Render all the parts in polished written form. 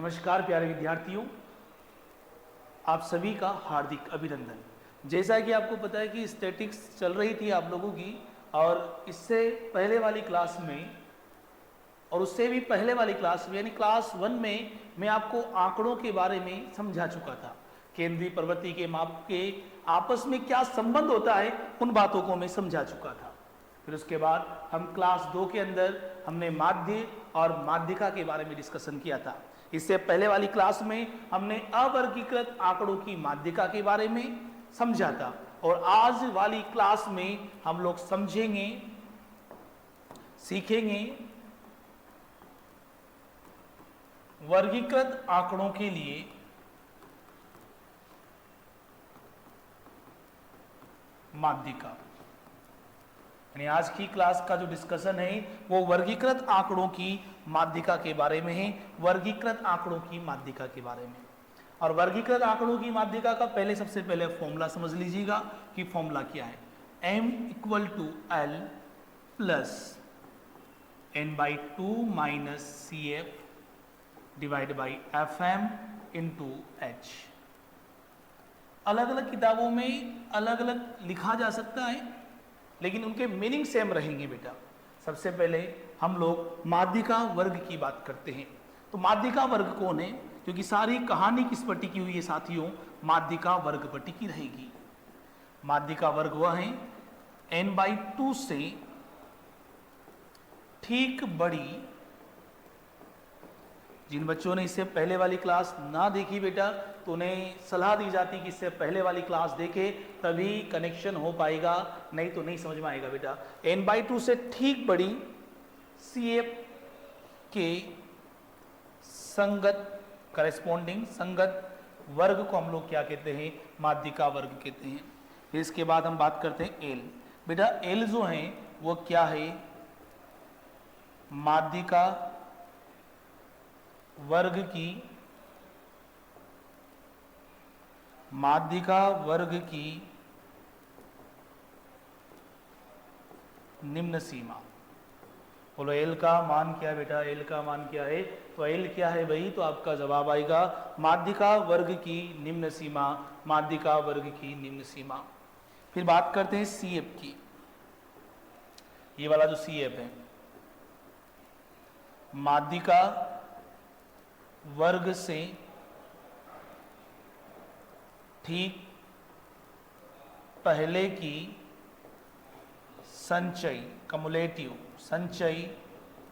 नमस्कार प्यारे विद्यार्थियों, आप सभी का हार्दिक अभिनंदन। जैसा कि आपको पता है कि स्टैटिक्स चल रही थी आप लोगों की, और इससे पहले वाली क्लास में और उससे भी पहले वाली क्लास में यानी क्लास 1 में मैं आपको आंकड़ों के बारे में समझा चुका था। केंद्रीय प्रवृत्ति के माप के आपस में क्या संबंध होता है, उन बातों को मैं समझा चुका था। फिर उसके बाद हम क्लास 2 के अंदर हमने माध्य और माध्यिका के बारे में डिस्कशन किया था। इससे पहले वाली क्लास में हमने अवर्गीकृत आंकड़ों की माध्यिका के बारे में समझा था, और आज वाली क्लास में हम लोग समझेंगे, सीखेंगे वर्गीकृत आंकड़ों के लिए माध्यिका। यानी आज की क्लास का जो डिस्कशन है वो वर्गीकृत आंकड़ों की माध्यिका के बारे में है, वर्गीकृत आंकड़ों की माध्यिका के बारे में। और वर्गीकृत आंकड़ों की माध्यिका का सबसे पहले फॉर्मूला समझ लीजिएगा कि फॉर्मूला क्या है। m equal to L plus n/2 minus CF divide by FM into H. अलग अलग किताबों में अलग अलग लिखा जा सकता है, लेकिन उनके मीनिंग सेम रहेंगे बेटा। सबसे पहले हम लोग माध्यिका वर्ग की बात करते हैं। तो माध्यिका वर्ग कौन है, क्योंकि सारी कहानी किस पर टिकी हुई है साथियों, माध्यिका वर्ग पर टिकी रहेगी। माध्यिका वर्ग वह है n/2 से ठीक बड़ी। जिन बच्चों ने इससे पहले वाली क्लास ना देखी बेटा, तो उन्हें सलाह दी जाती कि इससे पहले वाली क्लास देखे, तभी कनेक्शन हो पाएगा, नहीं तो नहीं समझ में आएगा बेटा। n/2 से ठीक बड़ी CF के संगत करेस्पॉन्डिंग संगत वर्ग को हम लोग क्या कहते हैं, माध्यिका वर्ग कहते हैं। फिर इसके बाद हम बात करते हैं L। बेटा L जो है वो क्या है, माध्यिका वर्ग की निम्न सीमा। बोलो एल का मान क्या है बेटा, एल का मान क्या है? तो एल क्या है भाई, तो आपका जवाब आएगा माध्यिका वर्ग की निम्न सीमा, माध्यिका वर्ग की निम्न सीमा। फिर बात करते हैं CF की। ये वाला जो CF है, माध्यिका वर्ग से ठीक पहले की संचयी कमुलेटिव संचयी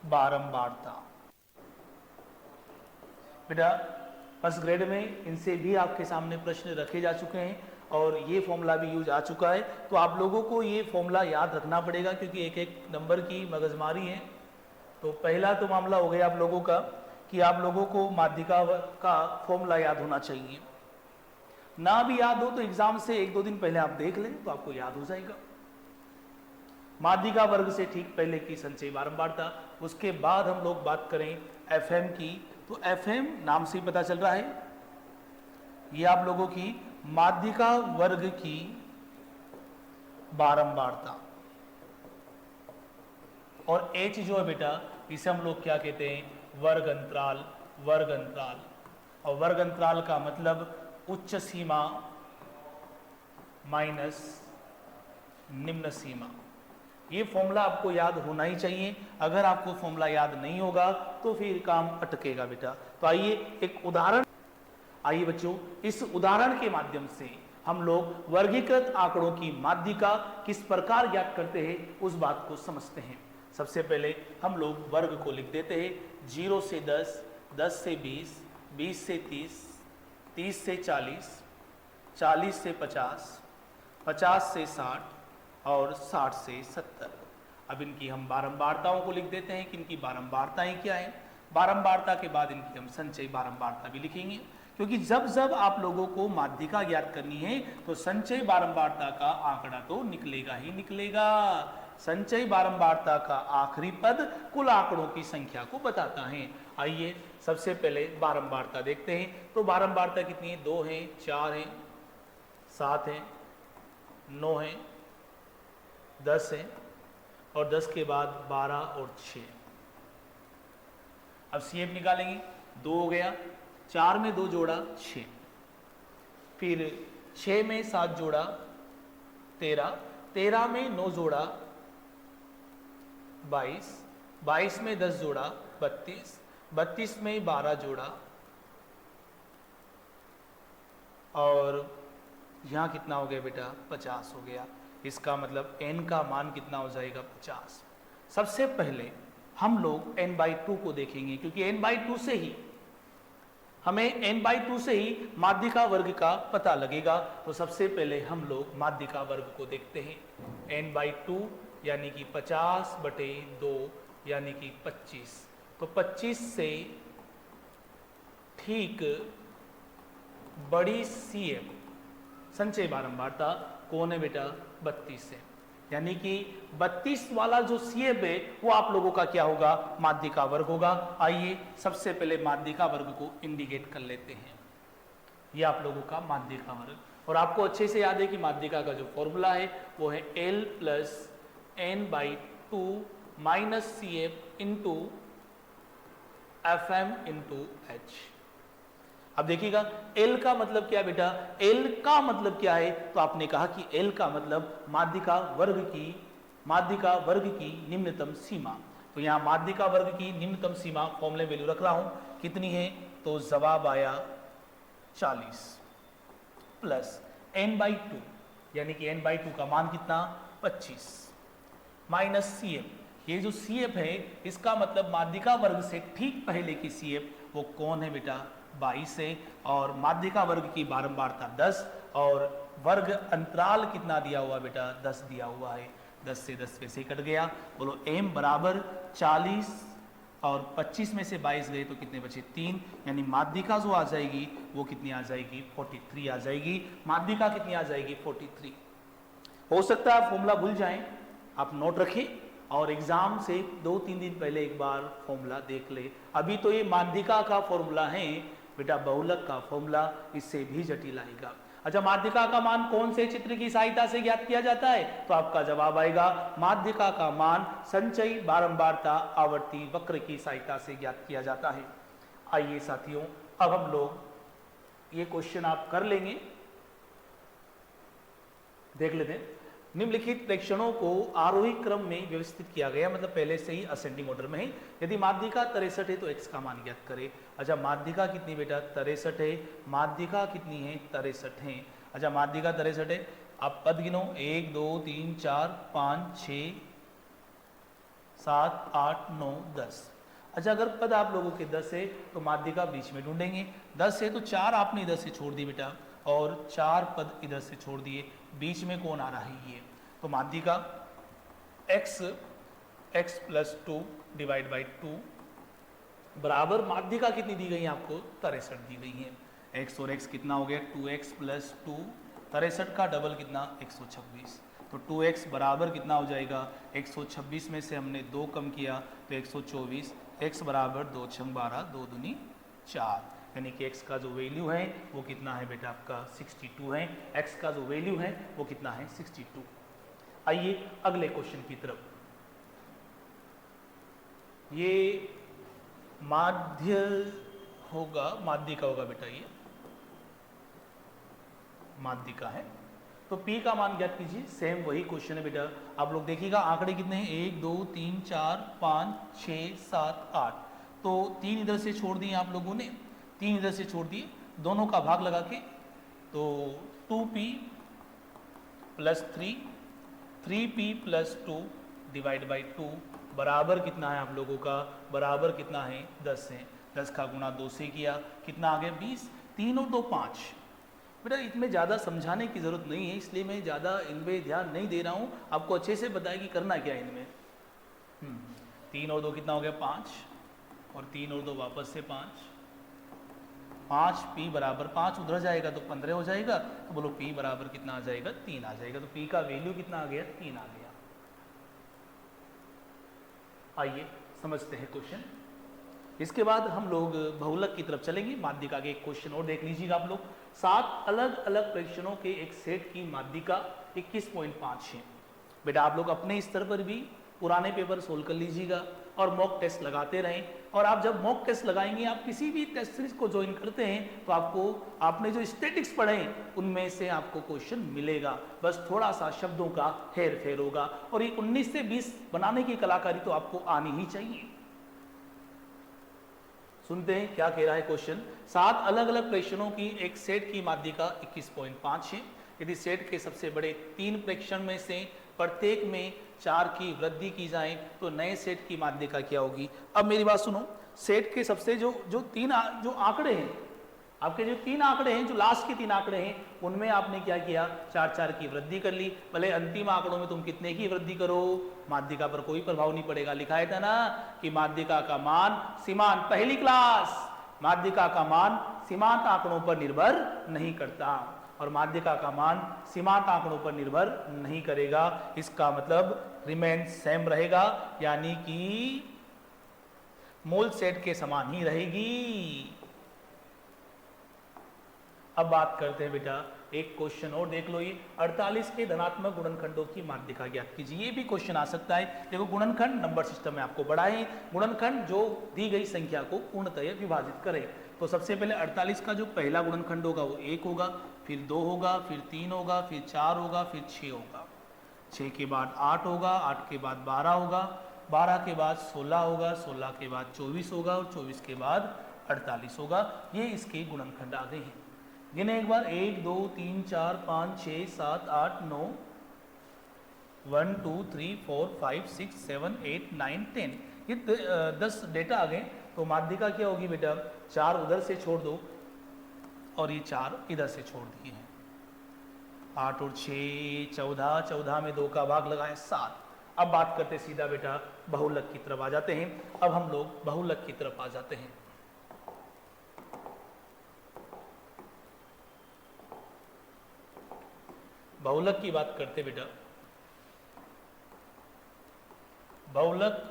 बारंबारता। बेटा फर्स्ट ग्रेड में इनसे भी आपके सामने प्रश्न रखे जा चुके हैं, और ये फॉर्मूला भी यूज आ चुका है। तो आप लोगों को ये फॉर्मूला याद रखना पड़ेगा, क्योंकि एक एक नंबर की मगजमारी है। तो पहला तो मामला हो गया आप लोगों का कि आप लोगों को माध्यिका का फॉर्मूला याद होना चाहिए। ना भी याद हो तो एग्जाम से 1-2 दिन पहले आप देख लें तो आपको याद हो जाएगा। माध्यिका वर्ग से ठीक पहले की संचयी बारंबारता। उसके बाद हम लोग बात करें FM की। तो FM नाम से ही पता चल रहा है, ये आप लोगों की माध्यिका वर्ग की बारंबारता। और H जो है बेटा, इसे हम लोग क्या कहते हैं, वर्ग अंतराल। वर्ग अंतराल, और वर्ग अंतराल का मतलब उच्च सीमा माइनस निम्न सीमा। ये फॉर्मूला आपको याद होना ही चाहिए। अगर आपको फॉर्मूला याद नहीं होगा तो फिर काम अटकेगा बेटा। तो आइए एक उदाहरण, आइए बच्चों इस उदाहरण के माध्यम से हम लोग वर्गीकृत आंकड़ों की माध्यिका किस प्रकार ज्ञात करते हैं उस बात को समझते हैं। सबसे पहले हम लोग वर्ग को लिख देते हैं। 0 से 10, 10 से 20, 20 से 30, 30 से 40, 40 से 50, 50 से 60 और 60 से 70। अब इनकी हम बारंबारताओं को लिख देते हैं कि इनकी बारंबारताएं क्या है। बारंबारता के बाद इनकी हम संचयी बारंबारता भी लिखेंगे, क्योंकि जब जब आप लोगों को माध्यिका ज्ञात करनी है तो संचयी बारंबारता का आंकड़ा तो निकलेगा ही निकलेगा। संचयी बारंबारता का आखिरी पद कुल आंकड़ों की संख्या को बताता है। आइए सबसे पहले बारंबारता देखते हैं। तो बारंबारता कितनी है, 2 है, 4 है, 7 है, 9 है, 10 है, और 10 के बाद 12 और 6। अब CF निकालेंगे। 2 हो गया, 4 में 2 जोड़ा 6, फिर 6 में 7 जोड़ा 13, 13 में 9 जोड़ा 22, 22 में 10 जोड़ा 32, 32 में 12 जोड़ा, और यहाँ कितना हो गया बेटा 50 हो गया। इसका मतलब n का मान कितना हो जाएगा 50। सबसे पहले हम लोग n/2 को देखेंगे, क्योंकि n/2 से ही हमें n/2 से ही माध्यिका वर्ग का पता लगेगा। तो सबसे पहले हम लोग माध्यिका वर्ग को देखते हैं। n/2 यानी कि 50/2 यानी कि 25। तो 25 से ठीक बड़ी CF संचय बारंबारता कौन है बेटा 32 से, यानी कि 32 वाला जो CF है वो आप लोगों का क्या होगा माध्यिका वर्ग होगा। आइए सबसे पहले माध्यिका वर्ग को इंडिकेट कर लेते हैं। ये आप लोगों का माध्यिका वर्ग, और आपको अच्छे से याद है कि माध्यिका का जो फॉर्मूला है वो है L + n/2 - CF into FM into H। अब देखिएगा L का मतलब क्या बेटा, L का मतलब क्या है, तो आपने कहा कि L का मतलब माध्यिका वर्ग की निम्नतम सीमा। तो यहाँ माध्यिका वर्ग की निम्नतम सीमा फॉर्मूले वैल्यू रख रहा हूं, कितनी है, तो जवाब आया 40 प्लस n/2 यानी कि n/2 का मान कितना 25 माइनस CF। ये जो CF है इसका मतलब माध्यिका वर्ग से ठीक पहले की CF वो कौन है बेटा 22 है, और माध्यिका वर्ग की बारंबारता 10, और वर्ग अंतराल कितना दिया हुआ बेटा 10 दिया हुआ है। 10 से 10 वैसे कट गया। बोलो m बराबर 40 और 25 में से 22 गए तो कितने बचे 3, यानी माध्यिका जो आ जाएगी वो कितनी आ जाएगी 43 आ जाएगी। माध्यिका कितनी आ जाएगी 43। हो सकता है आप फॉर्मूला भूल जाएं, आप नोट रखें और एग्जाम से 2-3 दिन पहले एक बार फॉर्मूला देख ले। अभी तो ये माध्यिका का फॉर्मूला है बेटा, बहुलक का फॉर्मूला इससे भी जटिल आएगा। अच्छा, माध्यिका का मान कौन से चित्र की सहायता से ज्ञात किया जाता है, तो आपका जवाब आएगा माध्यिका का मान संचयी बारंबारता आवर्ती वक्र की सहायता से ज्ञात किया जाता है। आइए साथियों, अब हम लोग ये क्वेश्चन आप कर लेंगे, देख लेते हैं। निम्नलिखित प्रेक्षणों को आरोही क्रम में व्यवस्थित किया गया, मतलब पहले से ही असेंडिंग ऑर्डर में है। यदि माध्यिका 63 है तो x का मान ज्ञात करें। अच्छा, माध्यिका कितनी बेटा 63 है, माध्यिका कितनी है 63 है। अच्छा, माध्यिका 63 है, आप पद गिनो 1 2 3 4 5 6 7 8 9 10। अच्छा, अगर पद आप लोगों के 10 है तो माध्यिका बीच में ढूंढेंगे। 10 है तो 4 आपने इधर से छोड़ दी बेटा, और 4 पद इधर से छोड़ दिए, बीच में कौन आ रहा है ये, तो माध्यिका x + 2 / 2 बराबर माध्यिका कितनी दी गई है आपको 63 दी गई है। x और x कितना हो गया 2x + 2, 63 का डबल कितना 126, तो 2x बराबर कितना हो जाएगा 126 में से हमने 2 कम किया तो 124, x बराबर 2 × 12 2 दूनी 4, यानी कि x का जो वैल्यू है वो कितना है बेटा आपका 62 है। x का जो वैल्यू है वो कितना है 62। आइए अगले क्वेश्चन की तरफ। ये माध्यिका होगा बेटा, ये माध्यिका है, तो P का मान ज्ञात कीजिए। सेम वही क्वेश्चन है बेटा, आप लोग देखिएगा आंकड़े कितने हैं 1 2 3 4 5 6 7 8, तो 3 इधर से छोड़ दिए आप लोगों ने, 3 इधर से छोड़ दिए, दोनों का भाग लगा के, तो 2p + 3 3p + 2 / 2 बराबर कितना है आप लोगों का, बराबर कितना है 10 है। 10 का गुणा 2 से किया, कितना आ गया 20, 3 और 2 5। बेटा इसमें ज़्यादा समझाने की ज़रूरत नहीं है, इसलिए मैं ज़्यादा इनमें ध्यान नहीं दे रहा हूँ, आपको अच्छे से बताया कि करना क्या है इनमें। 3 और 2 कितना हो गया 5, और 3 और 2 वापस से 5, 5p बराबर 5 उधर जाएगा तो 15 हो जाएगा, तो बोलो p बराबर कितना आ जाएगा 3 आ जाएगा। तो p का वैल्यू कितना आ गया 3 आ गया। आइए समझते हैं क्वेश्चन। इसके बाद हम लोग बहुलक की तरफ चलेंगे। माध्यिका के एक क्वेश्चन और देख लीजिएगा आप लोग। 7 अलग अलग प्रेक्षणों के एक सेट की माध्यिका 21.5 है। बेटा आप लोग अपने स्तर पर भी पुराने पेपर सोल्व कर लीजिएगा और मॉक टेस्ट लगाते रहें। और आप जब मॉक टेस्ट लगाएंगे, आप किसी भी टेस्ट सीरीज को ज्वाइन करते हैं तो आपने जो स्टैटिक्स पढ़े हैं उनमें से आपको क्वेश्चन मिलेगा, बस थोड़ा सा शब्दों का हेर फेर होगा। और ये 19 से 20 बनाने की कलाकारी तो आपको आनी ही चाहिए। सुनते हैं क्या कह रहा है क्वेश्चन। 7 अलग अलग प्रेक्षणों की एक सेट की माध्यिका 21.5 है। यदि सेट के सबसे बड़े 3 प्रेक्षण में से प्रत्येक में 4 की वृद्धि की जाए तो नए सेट की माध्यिका क्या होगी। अब मेरी बात सुनो, सेट के सबसे जो 3 जो आंकड़े हैं, आपके जो 3 आंकड़े हैं, जो लास्ट के 3 आंकड़े हैं, उनमें आपने क्या किया, 4 की वृद्धि कर ली। भले अंतिम आंकड़ों में तुम कितने की वृद्धि करो, माध्यिका पर कोई प्रभाव नहीं पड़ेगा। लिखा था ना कि माध्यिका का मान सीमांत, पहली क्लास, माध्यिका का मान सीमांत आंकड़ों पर निर्भर नहीं करता और माध्यिका का मान सीमांत आंकड़ों पर निर्भर नहीं करेगा। इसका मतलब रिमेन सेम रहेगा, यानी कि मूल सेट के समान ही रहेगी। अब बात करते हैं बेटा, एक क्वेश्चन और देख लो। ये 48 के धनात्मक गुणनखंडों की माध्यिका ज्ञात कीजिए। ये भी क्वेश्चन आ सकता है। देखो, गुणनखंड नंबर सिस्टम में आपको बढ़ाए, गुणनखंड जो दी गई संख्या को पूर्णतः विभाजित करे। तो सबसे पहले 48 का जो पहला गुणनखंड होगा वो 1 होगा, फिर 2 होगा, फिर 3 होगा, फिर 4 होगा, फिर 6 होगा, 6 के बाद 8 होगा, 8 के बाद 12 होगा, 12 के बाद 16 होगा, 16 के बाद 24 होगा और 24 के बाद 48 होगा। ये इसके गुणनखंड आ गए हैं। गिने एक बार, 1 2 3 4 5 6 7 8 9, 1 2 3 4 5 6 7 8 9 10, ये 10 डेटा आ गए। तो माध्यिका क्या होगी बेटा, 4 उधर से छोड़ दो और ये 4 इधर से छोड़ दिए हैं। 8 और 6 14, 14 में 2 का भाग लगाए 7। अब बात करते सीधा बेटा बहुलक की तरफ आ जाते हैं। अब हम लोग बहुलक की तरफ आ जाते हैं। बहुलक की बात करते बेटा, बहुलक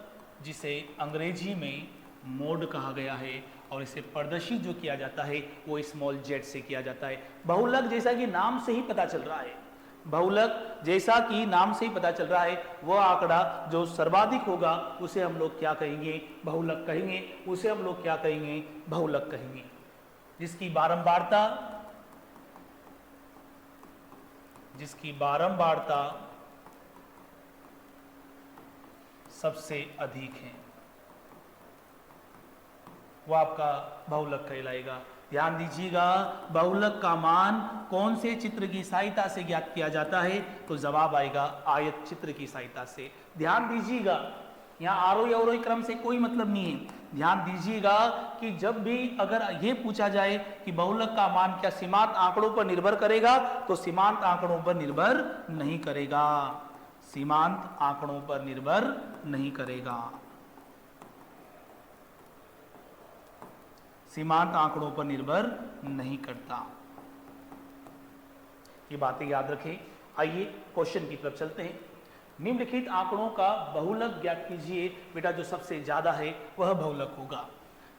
जिसे अंग्रेजी में मोड कहा गया है और इसे प्रदर्शित जो किया जाता है वो स्मॉल जेड से किया जाता है। बहुलक जैसा कि नाम से ही पता चल रहा है, बहुलक जैसा कि नाम से ही पता चल रहा है, वह आंकड़ा जो सर्वाधिक होगा उसे हम लोग क्या कहेंगे, बहुलक कहेंगे। उसे हम लोग क्या कहेंगे, बहुलक कहेंगे। जिसकी बारंबारता सबसे अधिक है वो आपका बहुलक कहलाएगा। ध्यान दीजिएगा, बहुलक का मान कौन से चित्र की सहायता से ज्ञात किया जाता है, तो जवाब आएगा आयत चित्र की सहायता से। ध्यान दीजिएगा, यहाँ आरोही अवरोही क्रम से कोई मतलब नहीं है। ध्यान दीजिएगा कि जब भी अगर ये पूछा जाए कि बहुलक का मान क्या सीमांत आंकड़ों पर निर्भर करेगा, तो सीमांत आंकड़ों पर निर्भर नहीं करेगा, सीमांत आंकड़ों पर निर्भर नहीं करेगा, सीमांत आंकड़ों पर निर्भर नहीं करता। ये बातें याद रखें। आइए क्वेश्चन की तरफ चलते हैं। निम्नलिखित आंकड़ों का बहुलक ज्ञात कीजिए। बेटा जो सबसे ज्यादा है वह बहुलक होगा।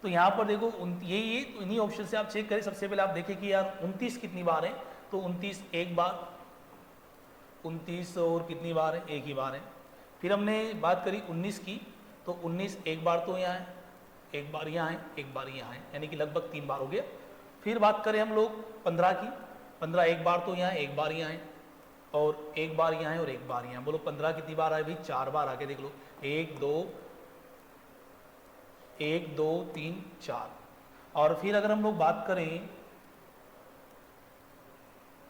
तो यहाँ पर देखो ये इन्हीं ऑप्शन से आप चेक करें। सबसे पहले आप देखें कि यार 29 कितनी बार है, तो 29 एक बार, 29 और कितनी बार है, एक ही बार है। फिर हमने बात करी 19 की, तो 19 एक बार तो यहाँ है, एक बार यहाँ है, एक बार यहाँ है, यानी कि लगभग 3 बार हो गया। फिर बात करें हम लोग 15 की, 15 एक बार तो यहाँ है, एक बार यहाँ है, और एक बार यहाँ है और एक बार यहाँ। बोलो 15 कितनी बार आए भाई, 4 बार आके देख लो, 1 2 3 4। और फिर अगर हम लोग बात करें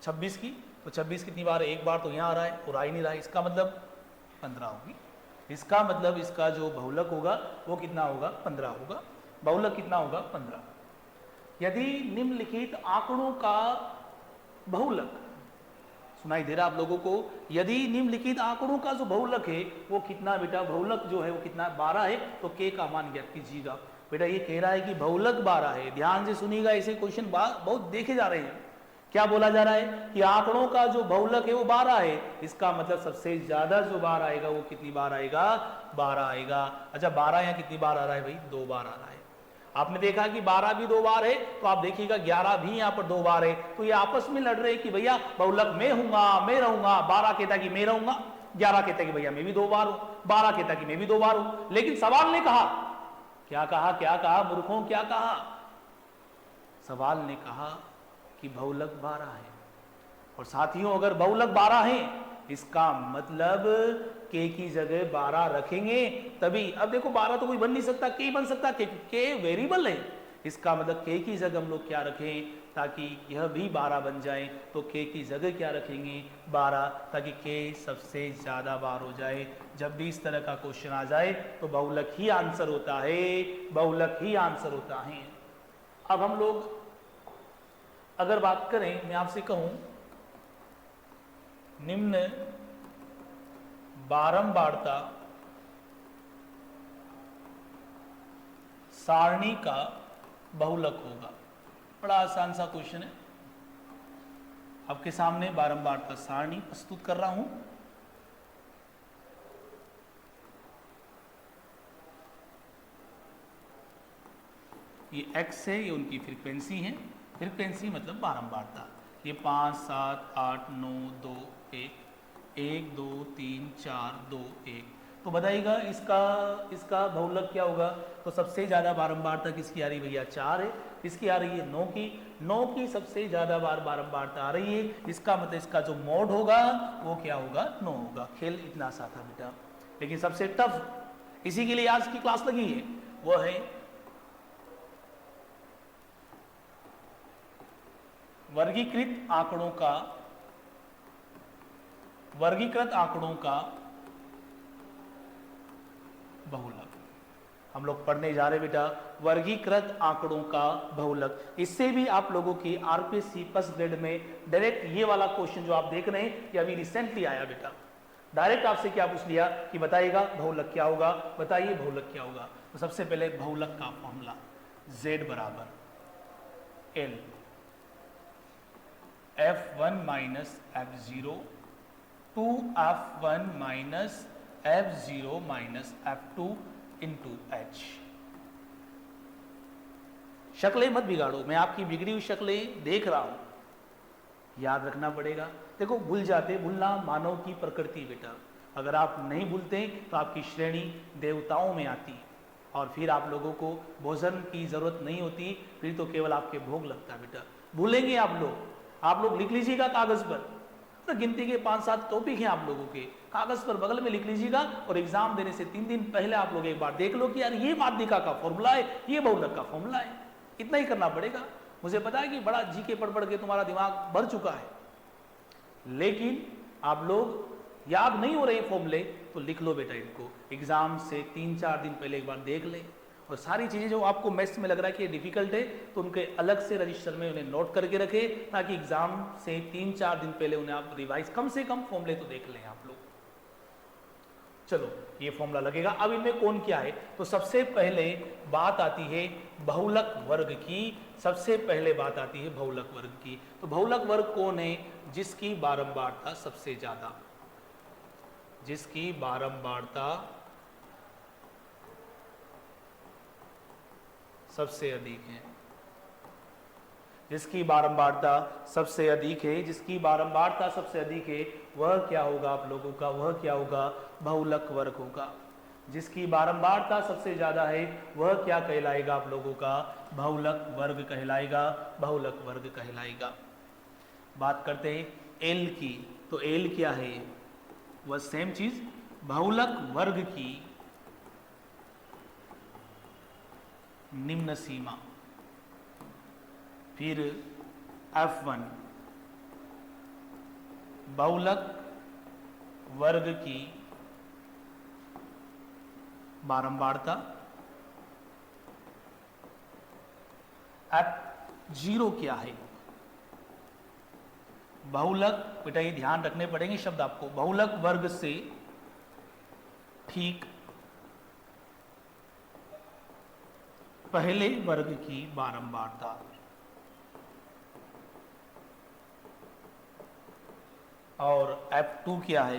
26 की, तो 26 कितनी बार है, एक बार तो यहाँ आ रहा है और आ ही नहीं रहा है, इसका मतलब 15 होगी। इसका मतलब इसका जो बहुलक होगा वो कितना होगा, 15 होगा। बहुलक कितना होगा, 15। यदि निम्नलिखित आंकड़ों का बहुलक, सुनाई दे रहा आप लोगों को, यदि निम्नलिखित आंकड़ों का जो बहुलक है वो कितना बेटा, बहुलक जो है वो कितना, 12 है, तो के का मान ज्ञात कीजिएगा। बेटा ये कह रहा है कि बहुलक 12 है। ध्यान से सुनिएगा, ऐसे क्वेश्चन बहुत देखे जा रहे हैं। क्या बोला जा रहा है कि आंकड़ों का जो बहुलक है वो 12 है, इसका मतलब सबसे ज्यादा जो बार आएगा वो कितनी बार आएगा, 12 आएगा। अच्छा 12 यहाँ कितनी बार आ रहा है भाई, 2 बार आ रहा है। आपने देखा कि 12 भी 2 बार है, तो आप देखिएगा 11 भी यहाँ पर 2 बार है। तो ये आपस में लड़ रहे हैं कि भैया बहुलक मैं हूंगा, मैं रहूंगा। 12 कहता कि मैं रहूंगा, 11 कहता है कि भैया मैं भी 2 बार हूं, 12 कहता है कि मैं भी 2 बार हूं। लेकिन सवाल ने कहा, क्या कहा, क्या कहा मूर्खों, क्या कहा? सवाल ने कहा कि बहुलक 12 है। और साथियों अगर बहुलक 12 है इसका मतलब के की जगह 12 रखेंगे तभी। अब देखो 12 तो कोई बन नहीं सकता, के बन सकता, के वेरिएबल है। इसका मतलब के की जगह हम लोग क्या रखें ताकि यह भी 12 बन जाए, तो के की जगह क्या रखेंगे 12, ताकि के सबसे ज्यादा बार हो जाए। जब भी इस तरह का क्वेश्चन आ जाए तो बहुलक ही आंसर होता है, बहुलक ही आंसर होता है। अब हम लोग अगर बात करें, मैं आपसे कहूं निम्न बारंबारता सारणी का बहुलक होगा। बड़ा आसान सा क्वेश्चन है, आपके सामने बारंबारता सारणी प्रस्तुत कर रहा हूं। ये x है, ये उनकी फ्रीक्वेंसी है, फ्रीक्वेंसी मतलब बारंबारता। ये 5 7 8 9 2 1 1 2 3 4 2 1। तो बताइएगा इसका बहुलक क्या होगा? तो सबसे ज्यादा बारंबारता किसकी आ रही भैया? 4 है। इसकी आ रही है 9 की, 9 की सबसे ज्यादा बार बारंबारता आ रही है। इसका मतलब इसका जो मोड होगा वो क्या होगा? 9 होगा। खेल इतना आसान था बेटा, लेकिन सबसे टफ इसी के लिए आज की क्लास लगी है, वो है वर्गीकृत आंकड़ों का बहुलक। हम लोग पढ़ने जा रहे बेटा वर्गीकृत आंकड़ों का बहुलक। इससे भी आप लोगों की आरपीएससी फर्स्ट ग्रेड में डायरेक्ट ये वाला क्वेश्चन जो आप देख रहे हैं ये अभी रिसेंटली आया बेटा। डायरेक्ट आपसे क्या पूछ लिया कि बताइएगा बहुलक क्या होगा, बताइए बहुलक क्या होगा। तो सबसे पहले बहुलक का फॉर्मूला Z बराबर L F1 minus F0 2F1 minus F0 minus F2 into H। शक्लें मत बिगाड़ो, मैं आपकी बिगड़ी हुई शक्लें देख रहा हूं, याद रखना पड़ेगा। देखो भूलना मानव की प्रकृति बेटा। अगर आप नहीं भूलते तो आपकी श्रेणी देवताओं में आती और फिर आप लोगों को भोजन की जरूरत नहीं होती, फिर तो केवल आपके भोग लगता बेटा। भूलेंगे आप लोग लिख लीजिएगा कागज पर, तो गिनती के 5-7 टॉपिक हैं आप लोगों के, कागज पर बगल में लिख लीजिएगा और एग्जाम देने से 3 दिन पहले आप लोग एक बार देख लो कि यार ये माध्यिका का फॉर्मूला है, ये बहुलक का फॉर्मूला है। इतना ही करना पड़ेगा। मुझे पता है कि बड़ा जीके पढ़ के तुम्हारा दिमाग भर चुका है, लेकिन आप लोग याद नहीं हो रहे फॉर्मूले तो लिख लो बेटा इनको, एग्जाम से 3-4 दिन पहले एक बार देख ले। और सारी चीजें जो आपको मैथ्स में लग रहा है कि ये डिफिकल्ट है तो उनके अलग से रजिस्टर में उन्हें नोट करके रखे, ताकि एग्जाम से 3-4 दिन पहले उन्हें आप रिवाइज कम से कम फॉर्मूले तो देख लें आप लोग। चलो ये फॉर्मूला लगेगा। अब इनमें कौन क्या है, तो सबसे पहले बात आती है बहुलक वर्ग की। सबसे पहले बात आती है बहुलक वर्ग की। तो बहुलक वर्ग कौन है? जिसकी बारंबारता सबसे ज्यादा, जिसकी बारंबारता सबसे अधिक है, जिसकी बारंबारता सबसे अधिक है, जिसकी बारंबारता सबसे अधिक है, वह क्या होगा आप लोगों का? वह क्या होगा? बहुलक वर्ग होगा। जिसकी बारंबारता सबसे ज्यादा है वह क्या कहलाएगा आप लोगों का? बहुलक वर्ग कहलाएगा, बहुलक वर्ग कहलाएगा। बात करते हैं एल की। तो एल क्या है? वह सेम चीज, बहुलक वर्ग की निम्न सीमा, फिर F1 बहुलक वर्ग की बारंबारता, F0 क्या है? बहुलक, बेटा ये ध्यान रखने पड़ेंगे शब्द आपको, बहुलक वर्ग से ठीक पहले वर्ग की बारंबारता। और F2 क्या है?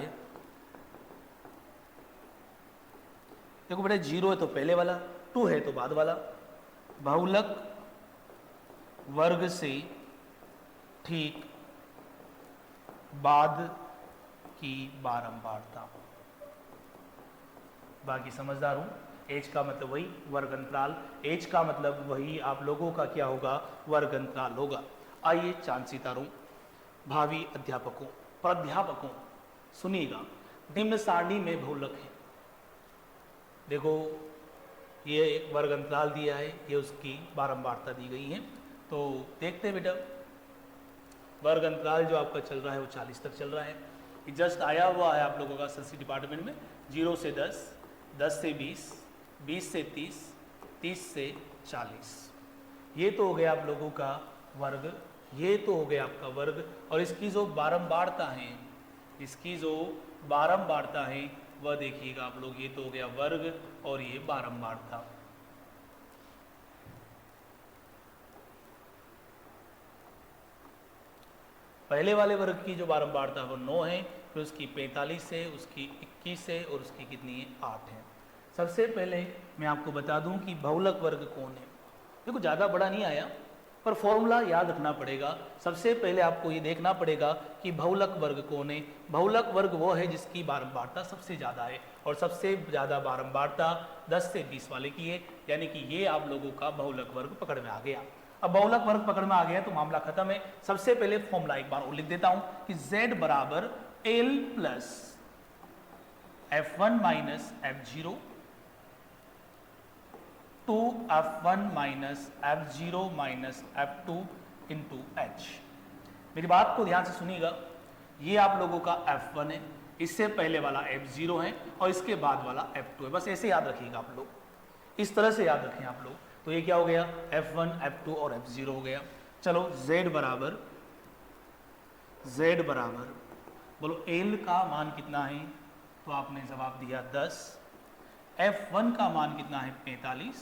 देखो बेटा 0 है तो पहले वाला, 2 है तो बाद वाला। बहुलक वर्ग से ठीक बाद की बारंबारता। बाकी समझदार हूँ। एज का मतलब वही वर्ग अंतराल, एज का मतलब वही आप लोगों का क्या होगा, वर्ग अंतराल होगा। आइए चांद सितारों, भावी अध्यापकों, प्राध्यापकों, सुनिएगा, निम्न सारणी में बहुलक है। देखो ये एक वर्ग अंतराल दिया है, ये उसकी बारंबारता दी गई है। तो देखते हैं बेटा, वर्ग अंतराल जो आपका चल रहा है वो 40 तक चल रहा है। ये जस्ट आया हुआ है आप लोगों का संस्कृत डिपार्टमेंट में, 0 से 10, 10 से 20, 20 से 30, 30 से 40। ये तो हो गया आप लोगों का वर्ग, ये तो हो गया आपका वर्ग। और इसकी जो बारंबारता है, इसकी जो बारंबारता है वह देखिएगा आप लोग, ये तो हो गया वर्ग और ये बारंबारता। पहले वाले वर्ग की जो बारंबारता वो 9 है, फिर उसकी 45 है, उसकी 21 है और उसकी कितनी है, 8 है। सबसे पहले मैं आपको बता दूं कि बहुलक वर्ग कौन है। देखो ज़्यादा बड़ा नहीं आया, पर फॉर्मूला याद रखना पड़ेगा। सबसे पहले आपको ये देखना पड़ेगा कि बहुलक वर्ग कौन है। बहुलक वर्ग वो है जिसकी बारंबारता सबसे ज़्यादा है, और सबसे ज़्यादा बारंबारता 10 से 20 वाले की है, यानी कि ये आप लोगों का बहुलक वर्ग पकड़ में आ गया। अब बहुलक वर्ग पकड़ में आ गया तो मामला खत्म है। सबसे पहले फॉर्मूला एक बार और लिख देता हूं कि z बराबर L plus F1 minus F0 two F1 minus F0 minus F2 into H। मेरी बात को ध्यान से सुनिएगा, ये आप लोगों का F1 है, इससे पहले वाला F0 है और इसके बाद वाला F2 है। बस ऐसे याद रखिएगा आप लोग, इस तरह से याद रखें आप लोग। तो ये क्या हो गया, F1, F2 और F0 हो गया। चलो Z बराबर बोलो L का मान कितना है, तो आपने जवाब दिया 10। F1 का मान कितना है 45,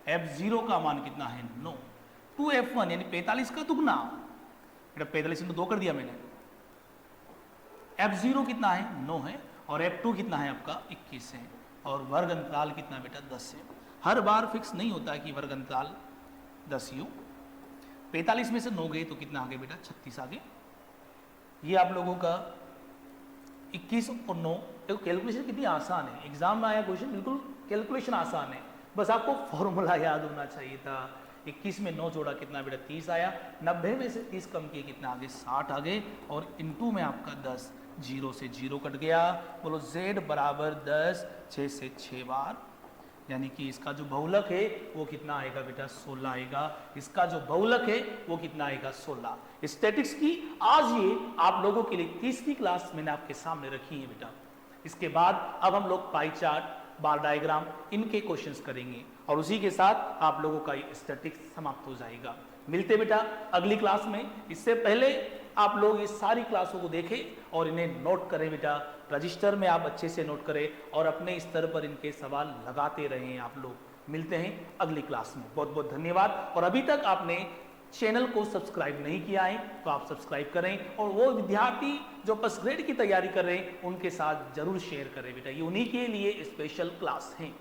F0 का मान कितना है 9, 2F1 यानी 45 का दुगना, 45 में 2 कर दिया मैंने। F0 कितना है 9 है और F2 कितना है आपका 21 है, और वर्ग अंतराल कितना बेटा 10 है। हर बार फिक्स नहीं होता है कि वर्ग अंतराल 10 ही हो। 45 में से 9 गए तो कितना आगे बेटा 36 आगे। ये आप लोगों का 21 और 9, देखो कैलकुलेशन कितनी आसान है, एग्जाम में आया क्वेश्चन, बिल्कुल कैलकुलेशन आसान है, बस आपको फॉर्मूला याद होना चाहिए था। 21 में 9 जोड़ा कितना बेटा 30 आया, 90 में से 30 कम किए कितना आगे 60 आगे, और इनटू में आपका 10, 0 से 0 कट गया। बोलो Z बराबर 10, 6 से 6 बार, यानी कि इसका जो बहुलक है वो कितना आएगा बेटा 16 आएगा। इसका जो बहुलक है वो कितना आएगा 16। स्टैटिक्स की आज ये आप लोगों के लिए 30वीं क्लास मैंने आपके सामने रखी है बेटा। इसके बाद अब हम लोग पाई चार्ट, बार डायग्राम, इनके क्वेश्चंस करेंगे और उसी के साथ आप लोगों का स्टैटिक्स समाप्त हो जाएगा। मिलते बेटा अगली क्लास में। इससे पहले आप लोग इस सारी क्लासों को देखें और इन्हें नोट करें बेटा, रजिस्टर में आप अच्छे से नोट करें और अपने स्तर पर इनके सवाल लगाते रहें आप लोग। मिलते हैं अगली क्लास में। बहुत बहुत धन्यवाद। और अभी तक आपने चैनल को सब्सक्राइब नहीं किया है तो आप सब्सक्राइब करें, और वो विद्यार्थी जो फर्स्ट ग्रेड की तैयारी कर रहे हैं उनके साथ जरूर शेयर करें बेटा, ये उन्हीं के लिए स्पेशल क्लास है।